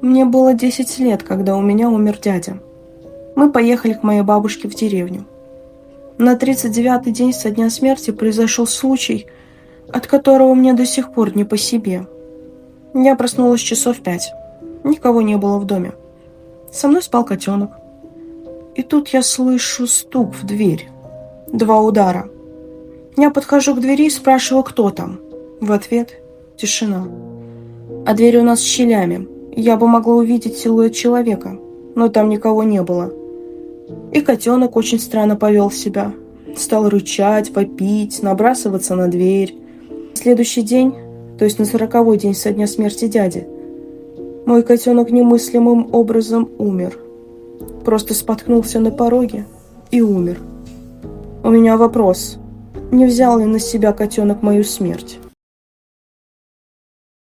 Мне было 10 лет, когда у меня умер дядя. Мы поехали к моей бабушке в деревню. На 39-й день со дня смерти произошел случай, от которого мне до сих пор не по себе. Я проснулась часов 5. Никого не было в доме. Со мной спал котенок. И тут я слышу стук в дверь. 2 удара. Я подхожу к двери и спрашиваю, кто там. В ответ – тишина. А дверь у нас с щелями. Я бы могла увидеть силуэт человека, но там никого не было. И котенок очень странно повел себя. Стал рычать, вопить, набрасываться на дверь. На следующий день, то есть на 40-й день со дня смерти дяди, мой котенок немыслимым образом умер. Просто споткнулся на пороге и умер. У меня вопрос. Не взял ли на себя котенок мою смерть?